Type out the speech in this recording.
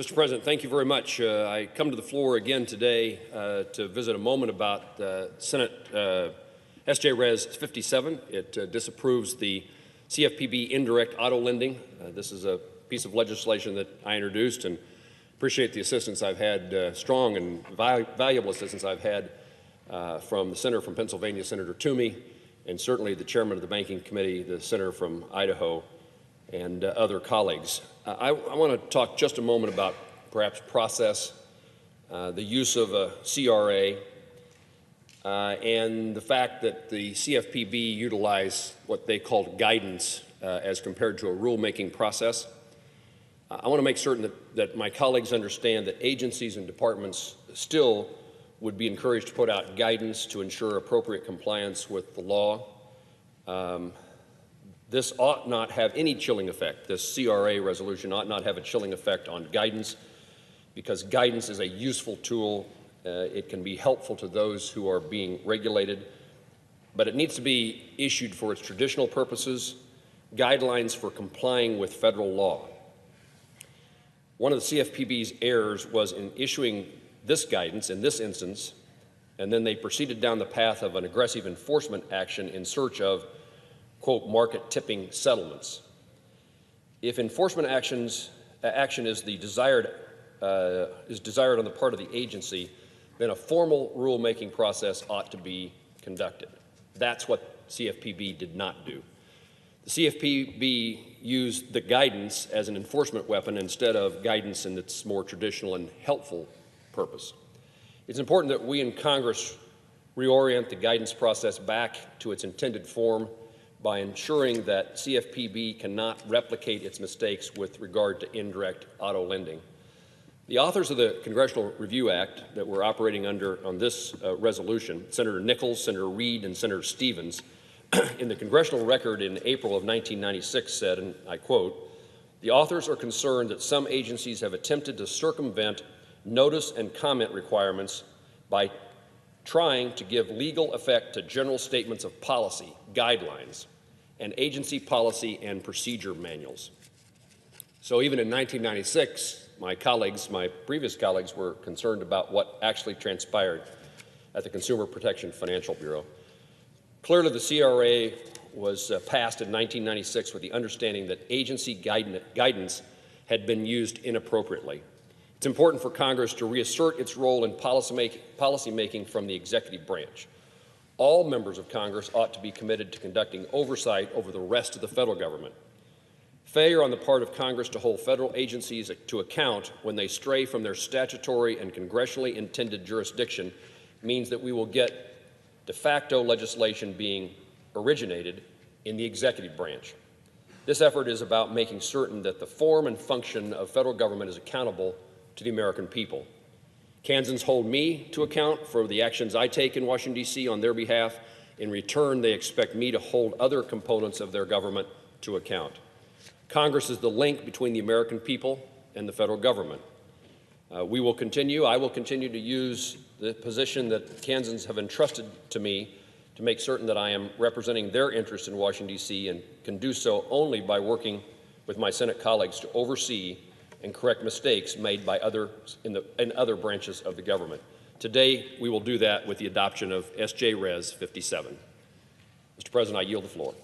Mr. President, thank you very much. I come to the floor again today to visit a moment about Senate S.J. Res. 57. It disapproves the CFPB indirect auto lending. This is a piece of legislation that I introduced, and appreciate the assistance I've had, strong and valuable assistance I've had from the senator from Pennsylvania, Senator Toomey, and certainly the chairman of the Banking Committee, the senator from Idaho, and other colleagues. I want to talk just a moment about perhaps process, the use of a CRA, and the fact that the CFPB utilized what they called guidance as compared to a rulemaking process. I want to make certain that my colleagues understand that agencies and departments still would be encouraged to put out guidance to ensure appropriate compliance with the law. This ought not have any chilling effect. This CRA resolution ought not have a chilling effect on guidance, because guidance is a useful tool. It can be helpful to those who are being regulated, but it needs to be issued for its traditional purposes, guidelines for complying with federal law. One of the CFPB's errors was in issuing this guidance in this instance, and then they proceeded down the path of an aggressive enforcement action in search of, quote, market tipping settlements. If enforcement action is desired on the part of the agency, then a formal rulemaking process ought to be conducted. That's what CFPB did not do. The CFPB used the guidance as an enforcement weapon instead of guidance in its more traditional and helpful purpose. It's important that we in Congress reorient the guidance process back to its intended form by ensuring that CFPB cannot replicate its mistakes with regard to indirect auto lending. The authors of the Congressional Review Act that we're operating under on this resolution, Senator Nichols, Senator Reed, and Senator Stevens, in the congressional record in April of 1996 said, and I quote, "The authors are concerned that some agencies have attempted to circumvent notice and comment requirements by trying to give legal effect to general statements of policy, guidelines, and agency policy and procedure manuals." So even in 1996, my previous colleagues were concerned about what actually transpired at the Consumer Protection Financial Bureau. Clearly, the CRA was passed in 1996 with the understanding that agency guidance had been used inappropriately. It's important for Congress to reassert its role in policymaking from the executive branch. All members of Congress ought to be committed to conducting oversight over the rest of the federal government. Failure on the part of Congress to hold federal agencies to account when they stray from their statutory and congressionally intended jurisdiction means that we will get de facto legislation being originated in the executive branch. This effort is about making certain that the form and function of federal government is accountable to the American people. Kansans hold me to account for the actions I take in Washington, D.C. on their behalf. In return, they expect me to hold other components of their government to account. Congress is the link between the American people and the federal government. I will continue to use the position that Kansans have entrusted to me to make certain that I am representing their interests in Washington, D.C., and can do so only by working with my Senate colleagues to oversee and correct mistakes made by others in other branches of the government. Today, we will do that with the adoption of S.J. Res. 57. Mr. President, I yield the floor.